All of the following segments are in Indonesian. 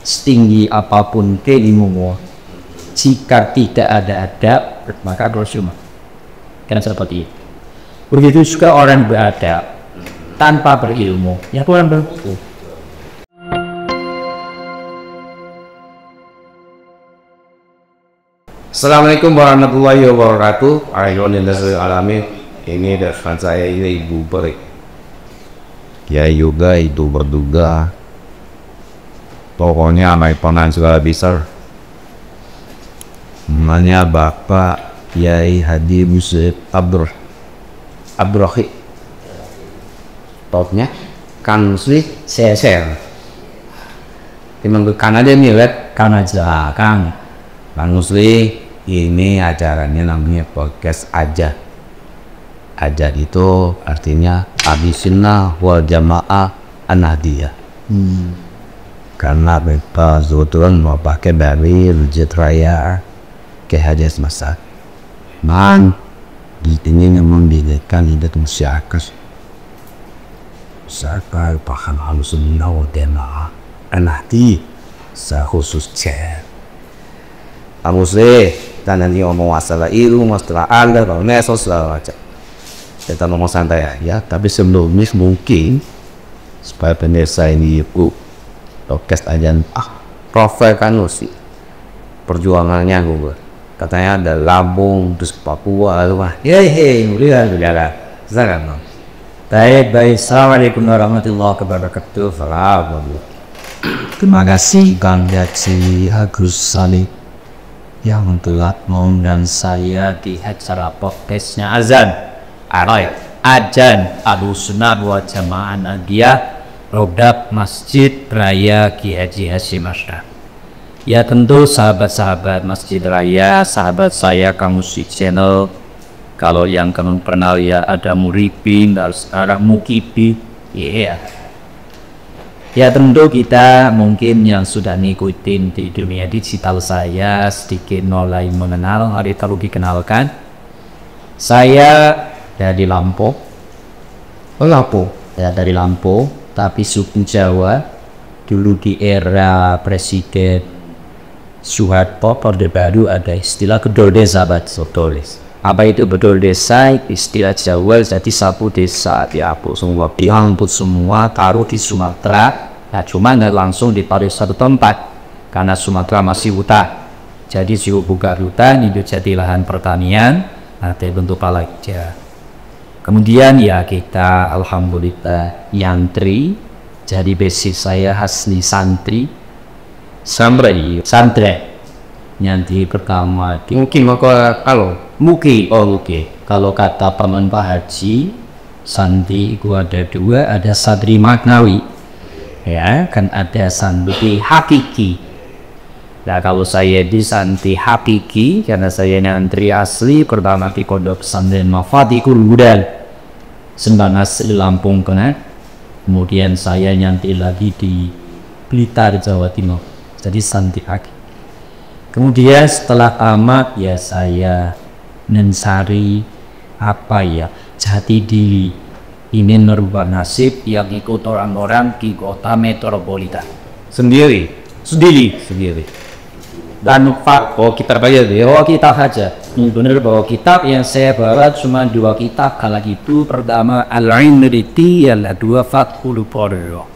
setinggi apapun keilmuan, jika tidak ada adab maka percuma. Karena seperti itu. Begitu juga orang beradab tanpa berilmu, ya kurang berilmu. Assalamualaikum warahmatullahi wabarakatuh. Alamin. Ini depan saya ini Ibu Beri. Ya juga itu berduga. Pokoknya anak panan segala besar. Namanya Bapak Kiai Haji Musib Abdurrahim. Topnya Kang Musli Sesel. Timang kan aja nih, kan aja Kang. Kang Musli, ini acaranya namanya podcast aja. Aja itu artinya Ahlussunnah wal Jamaah An-Nahdiyah. Karena kita sebetulnya mau pakai dari Masjid Raya ke Hajas Masad. Ini memang dilihatkan hidup masyarakat. Masyarakat paham Ahlussunnah wal Jamaah An-Nahdiyah sekhususnya. Kamu sih, dan nanti ngomong masalah ilmu, masalah anda, kalau mesos segala macam. Kita ngomong santai ya, tapi sebelumnya mungkin supaya pemirsa ini podcast aja profil kan sih perjuangannya gue. Katanya ada Lampung, terus Papua, lalu mah, udah, silakan. Baik. Assalamualaikum warahmatullahi wabarakatuh. Terima kasih Kang Haji Agus Salih yang telah mengundang saya di acara podcastnya Ajan Ahlussunnah wal Jamaah An-Nahdiyah Rodab Masjid Raya Ki Haji Hasyim Asy'ari. Ya tentu sahabat-sahabat Masjid Raya, sahabat saya Kang Musik Channel. Kalau yang kamu kenal ya ada Muribin, ada Mukibi, Ya tentu kita mungkin yang sudah ngikutin di dunia digital saya sedikit mulai mengenal, hari terlalu dikenalkan. Saya dari Lampung. Ya dari Lampung, tapi suku Jawa. Dulu di era Presiden Soeharto, Orde Baru ada istilah gedol desa, apa itu bedol desa? Istilah Jawa jadi satu desa dihapus semua taruh di Sumatera. Nah cuma nggak langsung ditaruh satu tempat karena Sumatera masih hutan. Jadi buka hutan itu jadi lahan pertanian. Nanti bentuk palaja. Kemudian ya kita alhamdulillah yantri. Jadi basic saya asli santri. Santri. Nanti pertama Mungkin kalau kata paman Pak Haji santri gua ada dua, ada santri maknawi ya kan, ada santri hakiki. Nah kalau saya di santri hakiki karena saya nyantri asli pertama di Pondok Pesantren Mafatihul Huda Sembang asli Lampung kan, kemudian saya nyantri lagi di Blitar Jawa Timur jadi santri hakiki. Kemudian setelah tamat ya saya mencari jati diri, ini merubah nasib yang ikut orang-orang di kota metropolitan sendiri. Dan kita aja deh. Kitab aja. Benar bahwa kitab yang saya bawa cuma dua kitab kala itu. Pertama Al-Inriti, yang kedua Fathul Qoryo.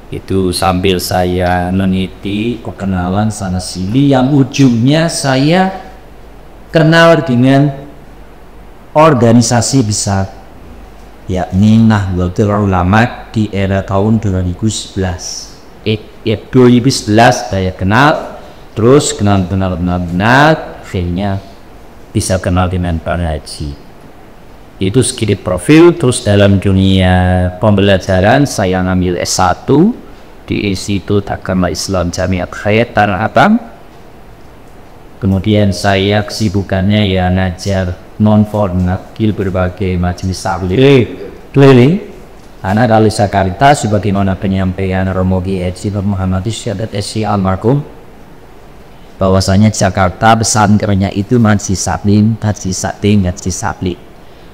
Itu sambil saya meneliti perkenalan sana sini yang ujungnya saya kenal dengan organisasi besar yakni Nahdlatul Ulama di era tahun 2011. 2011 saya kenal, terus kenal benar-benar akhirnya bisa kenal dengan Pak Haji. Itu sedikit profil. Terus dalam dunia pembelajaran saya ngambil S1 di Institut Agama Islam Jamiat Khayat Tanah Abang. Kemudian saya kesibukannya ya ngajar non-formal di berbagai majelis taklim keliling. Karena dari Jakarta sebagaimana penyampaian Romo Haji Nur Muhammad Syadat SC almarhum bahwasanya Jakarta pesantrennya itu majelis taklim, majelis taklim.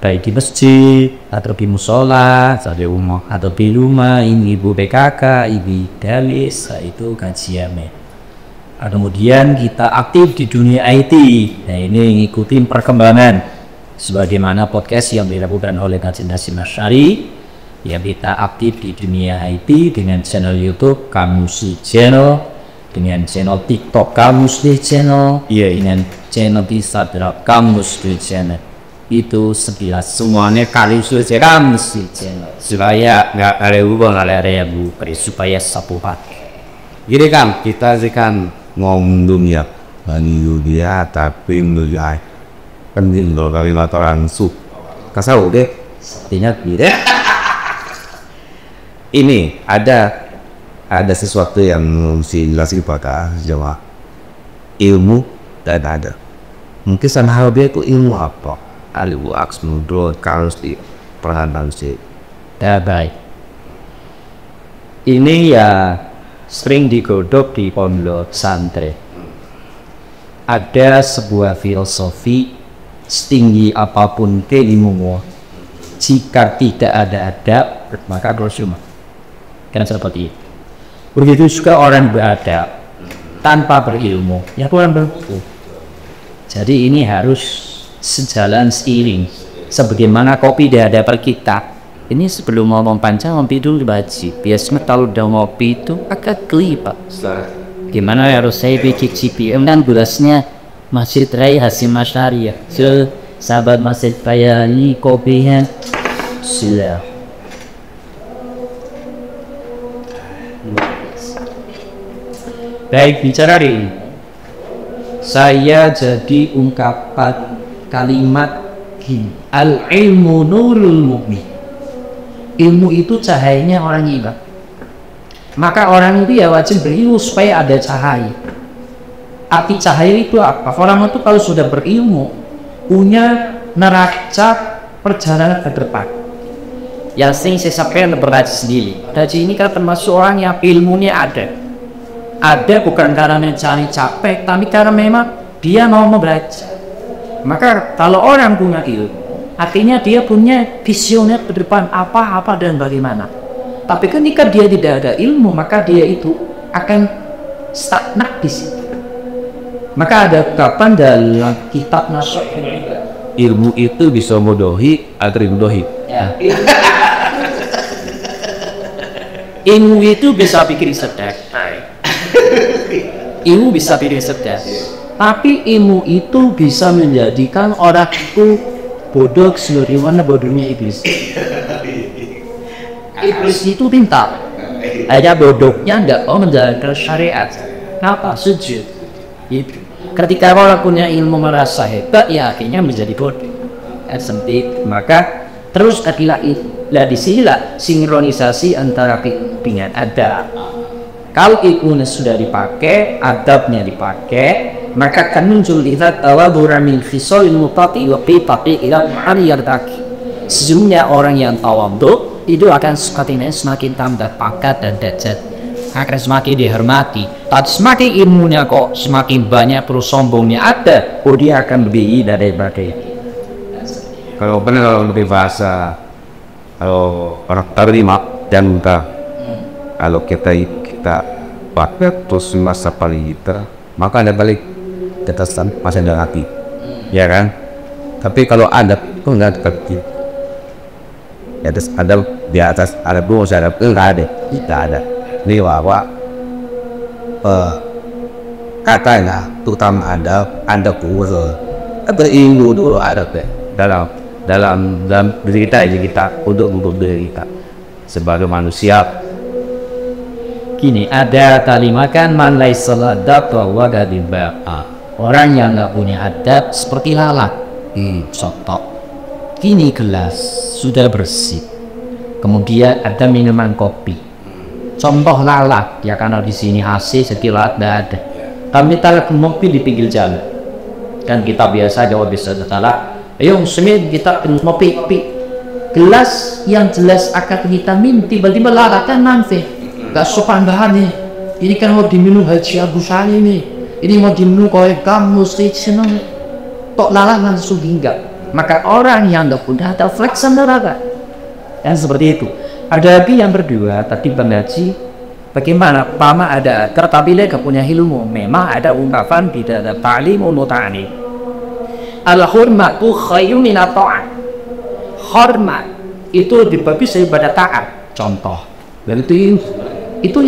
baik di masjid atau di musola atau di rumah, ini ibu PKK, ibu dalis, itu kajiannya. Kemudian kita aktif di dunia IT. Nah, ini ngikutin perkembangan sebagaimana podcast yang dilakukan oleh Kajian Hasyim Asy'ari, yang kita aktif di dunia IT dengan channel YouTube Kamusli Channel, dengan channel TikTok Kamusli Channel, dengan channel Instagram Kamusli Channel. Itu 11 semuanya Kamusli Channel, supaya nggak ada hubungan area supaya satu hati. Gini kan, kita sih kan ngomong dunia, dunia tapi mulai penting loh kalimat orang su. Kasau deh, Artinya tidak. Ini ada sesuatu yang mesti jelasin pada jemaah. Ilmu dan ada. Mungkin sana dia itu ilmu apa? Ilmu aks menurut kalau di peranan sih. Baik. Ini ya sering digodok di pondok santri. Ada sebuah filosofi, setinggi apapun keilmuan, jika tidak ada adab maka percuma. Kan seperti itu. Begitu juga orang beradab tanpa berilmu, ya kurang berilmu. Jadi ini harus sejalan seiring. Sebagaimana kopi di hadapan kita. Ini sebelum ngomong panjang, ngopi dulu dibaci. Biasanya kalau udah ngopi itu agak geli, Pak. Gimana harus saya cicipi? Dan gelasnya Masjid Raya Hasyim Asy'ari ya. So, sahabat Masjid Raya ini kopinya sila. Baik, bicara ini, saya jadi ungkapan kalimat al-ilmu nurul mu'min. Ilmu itu cahayanya orang ibadah. Maka orang itu ya wajib berilmu supaya ada cahaya. Arti cahaya itu apa? Orang itu kalau sudah berilmu punya neraca perjalanan ke depan. Yang sering saya sampaikan berhaji sendiri. Haji ini kan termasuk orang yang ilmunya ada. Ada bukan karena mencari capek, tapi karena memang dia mau belajar. Maka kalau orang punya ilmu, artinya dia punya visioner ke depan apa-apa dan bagaimana. Tapi ketika dia tidak ada ilmu, maka dia itu akan stagnan di situ. Maka ada ungkapan dalam kitab Nasuh, ilmu itu bisa modohi atau dimudohi. ya. Ilmu itu bisa bikin cerdas. Ilmu bisa bikin cerdas. Tapi ilmu itu bisa menjadikan orang itu bodoh sebagaimana bodohnya iblis. Iblis itu pintar, hanya bodohnya tidak mau menjalankan syariat. Kenapa? Sujud. Itu. Ketika orang punya ilmu merasa hebat, ya akhirnya menjadi bodoh. Sempit. Maka terus adalah itu. Nah disinilah sinkronisasi antara dengan adab. Kalau ilmunya sudah dipakai, adabnya dipakai, maka akan muncul lihat tawadhura min khisalil mutati wa qitati ila ma'ariyardaki. Sesungguhnya orang yang tawadhu itu akan semakin tambah pangkat dan derajat, akan semakin dihormati. Tapi semakin ilmunya kok semakin banyak terus sombongnya ada, dia akan lebih daripada itu. Kalau benar kalau lebih bahasa, kalau orang terima dan entah, kalau kita pakai terus masa paling kita, maka ada balik ke atas masih ada hati, ya kan? Tapi kalau ada kok nggak terkait, di atas ada bonus ada nggak ada. Ini bahwa katanya terutama ada kursus, ada ilmu dulu ada dalam diri kita ini kita untuk diri kita sebagai manusia. Kini ada kalimat kan man laisa adab wa gadibah. Orang yang nggak punya adab seperti lalat. Contoh. Kini gelas sudah bersih. Kemudian ada minuman kopi. Contoh lalat ya, karena di sini AC sekilat tidak ada. Kami taruh kopi di pinggir jalan. Kan kita biasa jawab bisa salah. Ayo semit kita kopi. Gelas yang jelas akan kita minum tiba-tiba lalat kan manfaat. Gak sopan bahannya. Ini kan mau diminum Haji Abu Salim nih. Ini mau diminum oleh kamu seneng. Tok lalat langsung hinggap. Maka orang yang tidak punya adab flexan neraka. Yang seperti itu. Ada lagi yang berdua tadi pengaji. Bagaimana? Pama ada tertabile punya ilmu. Memang ada ungkapan di dalam ta'limu muta'ani. Al-hurmatu khayrun min at-ta'at. Hormat itu lebih bagus daripada taat. Contoh. Dan itu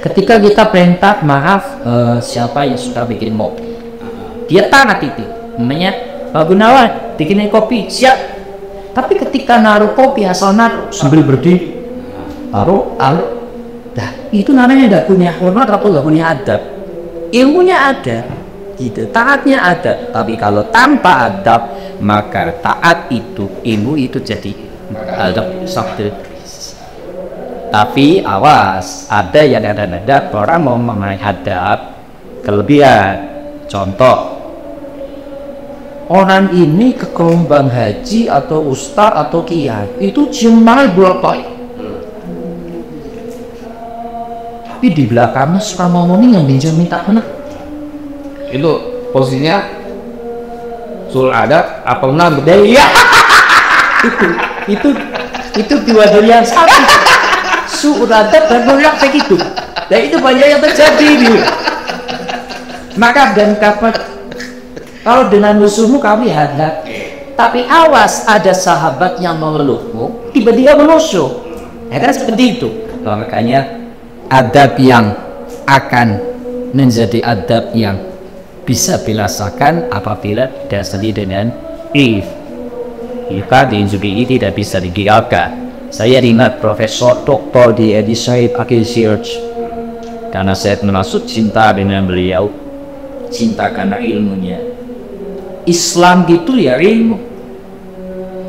ketika kita perintah maaf siapa yang sudah bikin mobil, dia taat itu. Namanya Pak Gunawan bikinin kopi, siap. Tapi ketika naruh kopi asal naruh sambil berdiri, taruh, nah itu namanya tidak punya hormat atau tidak punya adab. Ilmunya ada, gitu, taatnya ada. Tapi kalau tanpa adab, maka taat itu, ilmu itu jadi adab sabda. Tapi awas, ada yang ada orang mau menghadap kelebihan. Contoh, orang ini ke gelombang haji atau ustaz atau kiai itu cuma berapa? Tapi di belakangnya suka ngomongin yang minta mana? Itu posisinya sul adab apa benar? Ya, itu dua yang satu. Surat dan berlaku begitu. Dan itu banyak yang terjadi nih. Maka dan kapan kalau dengan musuhmu kami hadap, tapi awas ada sahabat yang mengeluhmu, tiba-tiba menusuk. Ya kan seperti itu. Makanya adab yang akan menjadi adab yang bisa dirasakan apabila dasari dengan if. Jika diinjubi tidak bisa digialkan. Saya ingat Profesor Dr. di Edi Said Akil Siraj, karena saya merasuk cinta dengan beliau, cinta karena ilmunya. Islam gitu ya ilmu.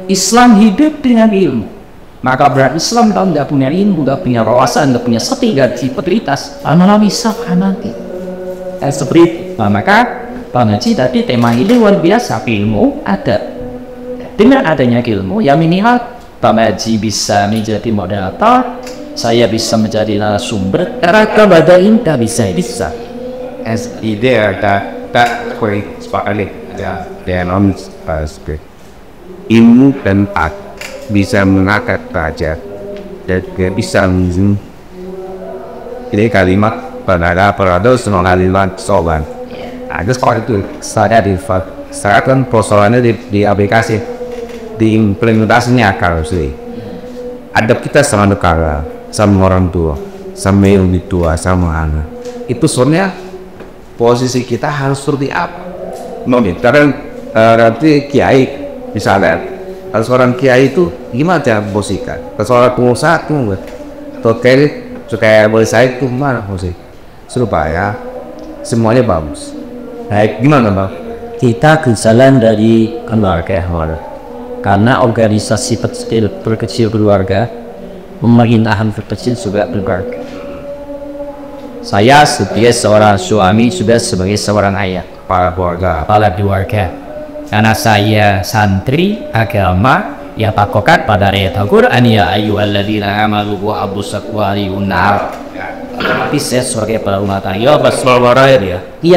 Islam hidup dengan ilmu. Maka berarti Islam kalau tidak punya ilmu, tidak punya wawasan, tidak punya strategi, integritas, mana bisa nanti. Seperti itu. Nah, maka Pak Haji tadi tema ini luar biasa, ilmu ada. Dengan adanya ilmu, ya minimal Pak Haji bisa menjadi moderator, saya bisa menjadi narasumber, raka badain tak bisa. As ide tak koi sepakali ya dengan aspek ilmu dan tak bisa mengangkat derajat dan bisa menjun. Ini kalimat pada semua kalimat soal. Ada seperti itu. Saya kan persoalannya di aplikasi. Diimplementasinya akal sih. Adab kita sama negara, sama orang tua, sama yang lebih tua, sama anak. Itu soalnya posisi kita harus seperti apa? Karena nanti kiai misalnya, kalau seorang kiai itu gimana cara posisikan? Kalau seorang pengusaha tuh, atau kayak boleh saya itu mana posisi? Supaya semuanya bagus. Baik, gimana bang? Kita kejalan dari keluarga karena organisasi berkecil keluarga, pemerintahan berkecil juga keluarga. Saya sebagai seorang suami juga sebagai seorang ayah, Kepala keluarga. Karena saya santri agama yang pakokat pada ayat Al-Quran, ya ayyuhalladzina amanu wa abusaqwariun nar. Tapi saya sebagai kepala rumah tangga, iya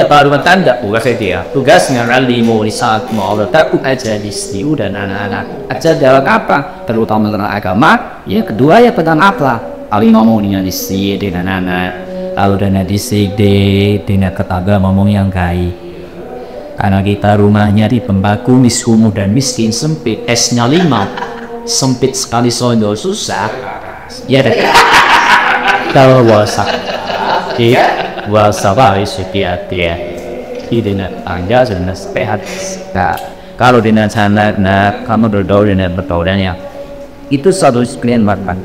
kepala rumah tangga, tugasnya alimu risalat ma'alatakut aja istriu dan anak-anak. Aja dalam apa? Terutama tentang agama. Ya kedua ya tentang apa? Ali ngomong dengan istri dengan anak. Lalu dengan istri dengan tetangga ngomong yang baik. Karena kita rumahnya di pembaku miskumu dan miskin sempit, esnya 5, sempit sekali soalnya susah. Ya deh. Kalau wasak, harus hati-hati ya. Dengan tangga dan sehat. Nah, kalau dengan sana, kamu berdoa dengan berdoanya, itu satu sekalian makan.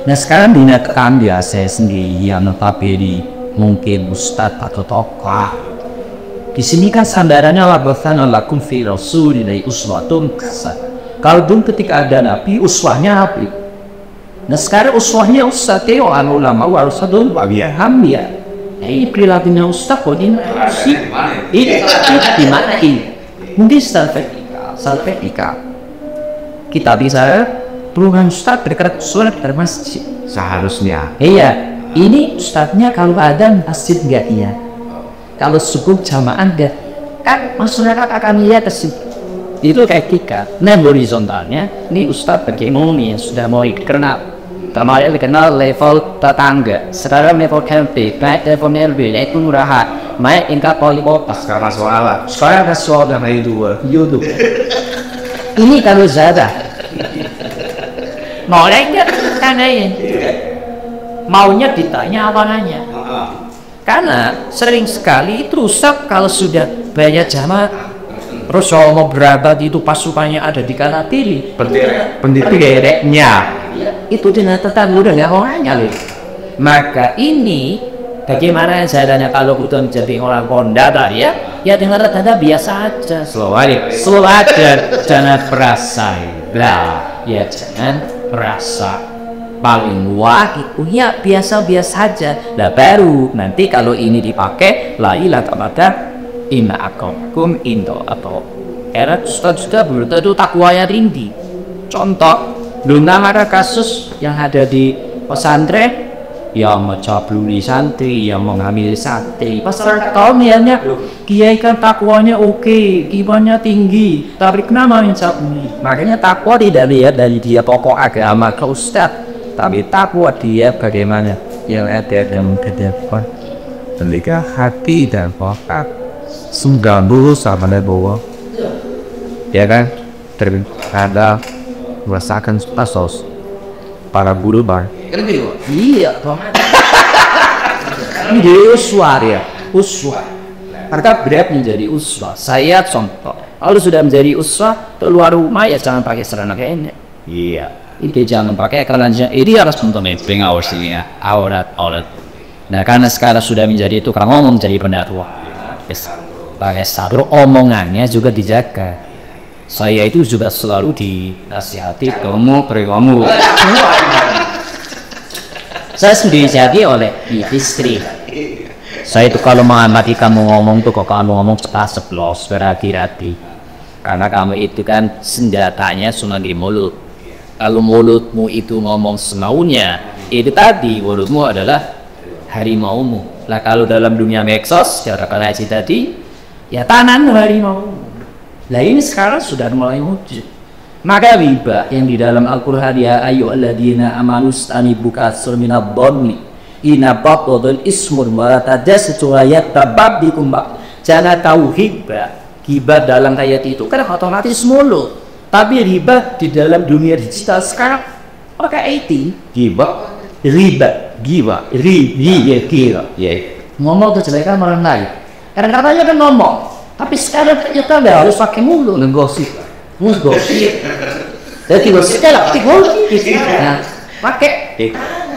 Nah sekarang dengan kami saya sendiri yang notabene mungkin ustadz atau tokoh. Di sini kan sandarannya labatan lakum fi rasulillahi uswatun hasanah. Kalau dulu ketika ada nabi, uswahnya nabi. Nah sekarang uswahnya ustadz ya ulama warusadun wabiyaham ya. Ini perilakunya ustadz kok ini sih? Ini di mana ini? Mungkin salvetika. Kita bisa peluang ustadz bergerak sholat dari masjid. Seharusnya. Iya. Ini ustadznya kalau ada masjid enggak iya. Kalau subuh jamaah enggak. kan masyarakat akan lihat itu etika. Nah horizontalnya ini Ustadz bagaimana sudah mau dikenal, kemarin dikenal level tetangga, sekarang level KMP, naik level LB, naik kelurahan, naik tingkat wali kota. Sekarang soal sama YouTube. Ini kalau Zada mulainya tanyain, maunya ditanya apa nanya, karena sering sekali itu rusak kalau sudah banyak jamaah. Rasulullah berabad itu pasukannya ada di kanan kiri, pendidikannya itu dengan tetangga udah nggak orangnya loh. Maka ini bagaimana caranya kalau kita menjadi orang kondata ya dengan tanda biasa aja, slow aja, jangan perasa lah ya, jangan perasa paling wah itu ya biasa-biasa aja lah, baru nanti kalau ini dipakai la ilaha kepada inna akrakum indo atau era sudah bertentu takwanya tinggi. Contoh belum ada kasus yang ada di pesantren yang mencapluli santri, yang mengambil santri pasal tahunnya kiai kan takwanya oke, imannya tinggi, tapi kenapa mencapuli? Makanya takwa tidak lihat dari dia pokok agama ke ustadz, tapi takwa dia bagaimana yang ada dalam kehidupan. Ketika hati dan otak sudah lurus sama bawah, ya kan, terkadang merasakan pasos para guru bar. Iya, toh. Ini uswah ya, uswah. Maka berat menjadi uswah. Saya contoh, kalau sudah menjadi uswah, keluar rumah ya jangan pakai celana kayak ini. Iya, ini jangan pakai celana ini harus untuk pengawas ini ya, aurat. Nah, karena sekarang sudah menjadi tukang ngomong, jadi pendakwah. Pakai sarung omongannya juga dijaga. Saya itu juga selalu dinasihati kamu. Saya sendiri jadi oleh istri. Saya itu kalau mengamati kamu ngomong tuh kok kamu ngomong seplos berhati-hati. Karena kamu itu kan senjatanya cuma di mulut. Kalau mulutmu itu ngomong semaunya, itu tadi mulutmu adalah harimaumu. Lah kalau dalam dunia medsos, cara kalian tadi, ya tanan harimau. Lah ini sekarang sudah mulai wujud. Maka riba yang di dalam Al-Qur'an ya ayyuhalladzina amanu istanibu katsir minadh dhanni inna ba'dal ismun wa tajassasu yatabbikum. Jangan tahu hibah dalam ayat itu kan otomatis mulut. Tapi riba di dalam dunia digital sekarang pakai IT. Riba ngomong kejelekan orang lain. Kadang-kadang kan ngomong, tapi sekarang ternyata nggak harus pakai mulut ngegosip. Jadi gosipnya lah, nah, pakai.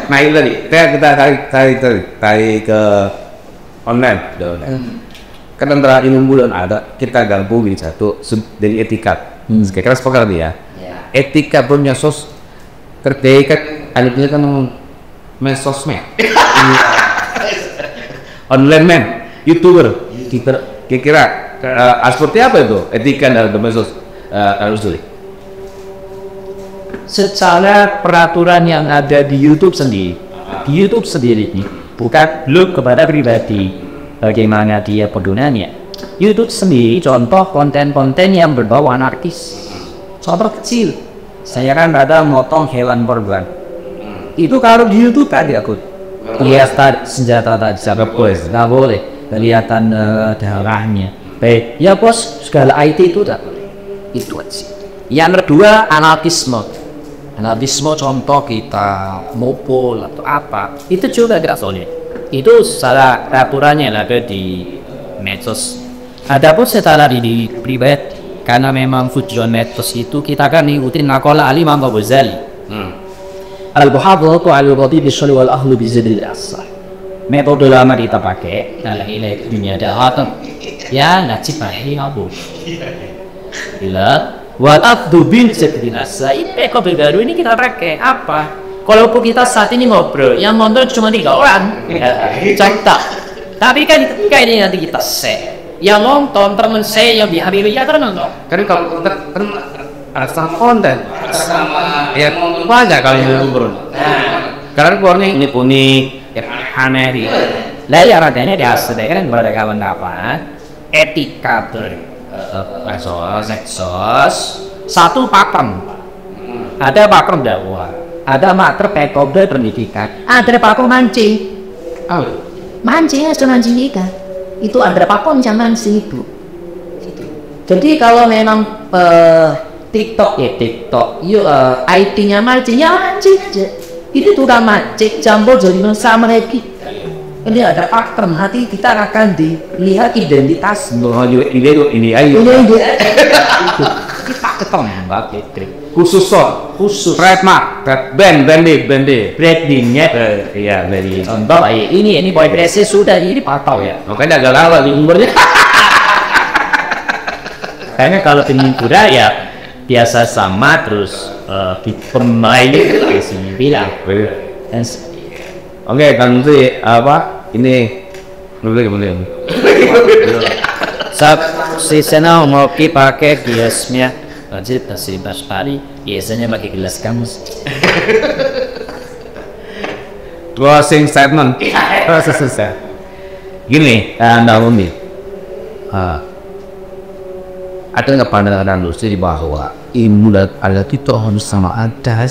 Nah itu tadi, kita tarik ke online. Kan antara ilmu bulan ada, kita gabung di satu dari etika. Sekarang sepakat ya. Etika punya kerja kan, ada kan sosmed, online man, youtuber, kira-kira seperti apa itu etika dalam medsos harus dulu? Secara peraturan yang ada di YouTube sendiri, ini bukan blog kepada pribadi, bagaimana dia penggunanya. YouTube sendiri contoh konten-konten yang berbau anarkis. Contoh kecil, saya kan ada motong hewan korban. Itu kalau di YouTube kan diakut. Lihat senjata tajam, nggak boleh. Kelihatan darahnya. Baik, ya bos, segala IT itu tak boleh. Itu aja. Yang kedua, anarkisme contoh kita mopol atau apa, itu juga nggak boleh. Itu salah aturannya ada di medsos. Adapun secara di pribadi, karena memang tujuan medsos itu kita kan ngikutin nakola Imam Ghazali. Al-Buhadhatu al-Ghadi bisyari wal ahlu bizidil asah. Metode lama kita pakai dalam ilmu dunia dakwah ya najib bahi abu. Bila wal afdu bin zidil asah. Metode baru ini kita pakai apa? Kalaupun kita saat ini ngobrol, yang nonton cuma 3 orang, cakap. Tapi kan ketika ini nanti kita share, yang nonton teman saya yang di Habibiyah nonton. Karena kalau asal konten sama ya banyak kalau yang ngobrol. Karena keluarnya Ini kuning, ya aneh di. Lah ya radanya di asli kan pada kawan apa? etika medsos, satu pakem. Ada pakem dakwah, ada mater pekobra pendidikan, ada pakem mancing. Mancing mancing ikan. Itu ada pakem jangan sibuk. Jadi kalau memang TikTok, yuk IT-nya mancing, ya mancing aja. Ini tukang mancing, campur jadi sama lagi. Ini ada pakem, nanti kita akan dilihat identitas. Ini ayo. Kita ketemu nggak Khusus trademark, brandingnya. Iya, dari contoh ini boy dress sudah ini patau ya. Makanya agak lama di umurnya. Kayaknya kalau pengen kuda ya biasa sama terus di pemain sini bilang. Oke, kan sih apa ini boleh. Si sana mau pakai gelasnya, wajib kasih Pari biasanya pakai gelas kamus. Closing statement. Selesai. Gini, Naomi. Ada nggak pandangan lu sih bahwa ilmu ada itu harus sama ada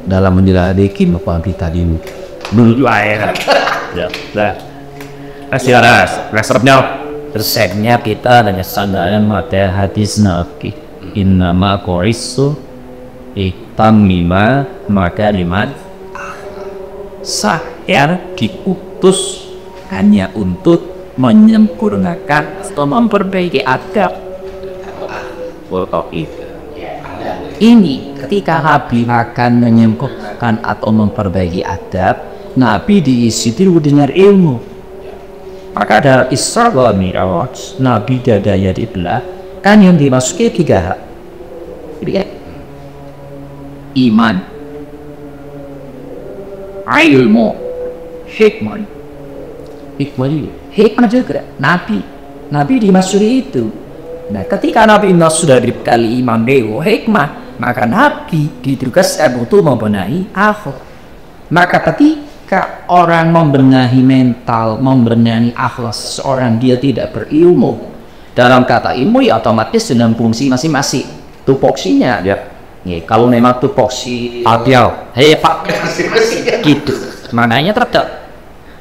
dalam menyelidiki apa kita dulu air ya resepnya kita dengan sandaran mata hadis Nabi innama qorisu itamima maka limat saya diutus hanya untuk menyempurnakan atau memperbaiki adab. Ini ketika Nabi akan menyempurnakan atau memperbaiki adab, Nabi diisi dengan ilmu. Maka dalam Isra wa Mi'raj, Nabi dadanya dibelah, kan yang dimasuki 3 hal. Iman, ilmu, hikmah juga. Nabi dimasuki itu. Nah, ketika Nabi sudah dibekali iman dewa hikmah, maka Nabi ditugaskan untuk membenahi akhlak. Maka ketika orang membenahi mental, membenahi akhlak seseorang, dia tidak berilmu. Dalam kata ilmu ya otomatis dengan fungsi masing-masing. Tupoksinya ya. Kalau memang tupoksi Pak gitu. Maknanya tetap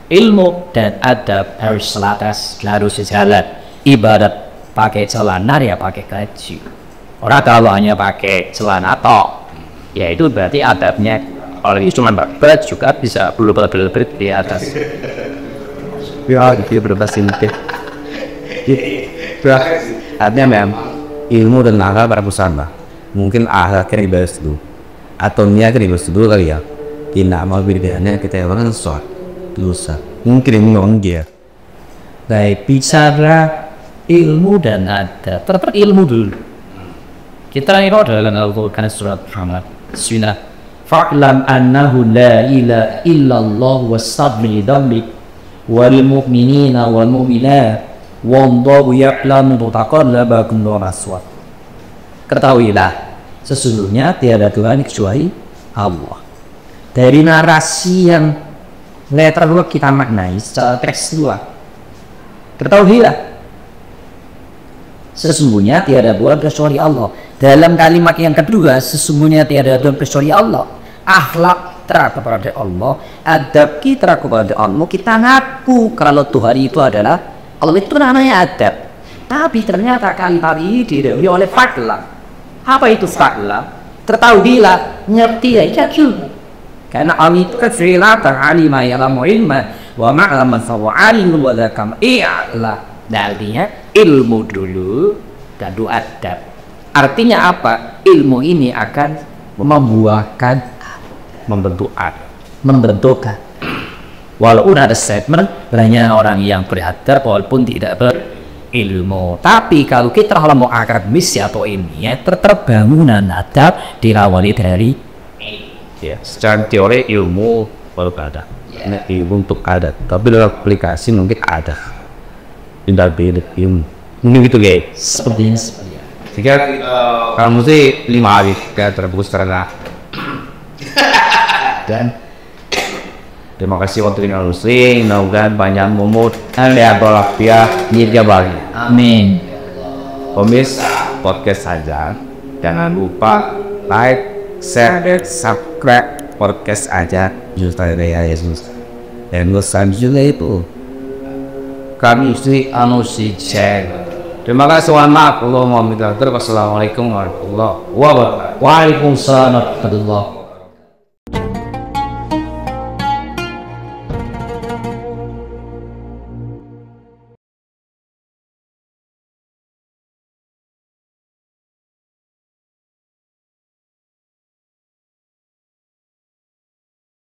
ilmu dan adab harus selaras, harus sejalan. Ibadat pakai celana ya pakai baju. Orang kalau hanya pakai celana tok, ya itu berarti adabnya kalau itu cuma baju juga bisa belum di atas. Ya, dia berbahasa Inggris. Artinya memang ilmu dan akhlak bersama. Mungkin akhlaknya dibahas dulu, atau niatnya dibahas dulu kali ya. Tidak mau bedanya kita yang sholat dosa. Mungkin ini orang dia. Baik, bicara ilmu dan adab, tetap ilmu dulu. Kita ini dalam Al-Quran surat Muhammad Sunnah. Fa'lam annahu la ilaha illallah wastabli dambik wal mu'minina wal mu'minat wallahu ya'lamu mutaqallabakum wa maswat. Ketahuilah sesungguhnya tiada Tuhan kecuali Allah. Dari narasi yang letter kita maknai secara tekstual, ketahuilah sesungguhnya tiada Tuhan kecuali Allah. Dalam kalimat yang kedua, sesungguhnya tiada Tuhan kecuali Allah. Akhlak kita kepada Allah, adab kita kepada Allah. Kita ngaku kalau Tuhan itu adalah Allah, itu namanya adab. Tapi ternyata kalimat ini didahului oleh fakla. Apa itu fakla? Ketahuilah, ngerti aja ilmu. Karena Allah itu kecilatan alima ya'lamu ilma wa ma'laman sawa alimu wa zakam i'la. Artinya ilmu dulu dan adab. Artinya apa? Ilmu ini akan membuahkan membentukkan. Walaupun ada statement banyak orang yang beradab walaupun tidak berilmu. Tapi kalau kita mau akademis atau ilmiah, tetap bangunan adab dirawali dari ya, secara teori ilmu baru ada. Ilmu untuk ada, tapi dalam aplikasi mungkin ada. Tidak beda ilmu. Mungkin gitu guys. Sepertinya. Jika kamu sih 5 hari kita terfokus karena dan Terima kasih waktunya Rusli, mudah-mudahan banyak mumut ya walafiat bagi. Amin. Pemirsa podcast saja, jangan lupa like, share, dan subscribe podcast aja Juta Raya Yesus. Dan selanjutnya itu kami si cek. Terima kasih, maaf Allah mau minta. Wassalamualaikum warahmatullahi wabarakatuh. Waalaikumsalam warahmatullahi wabarakatuh.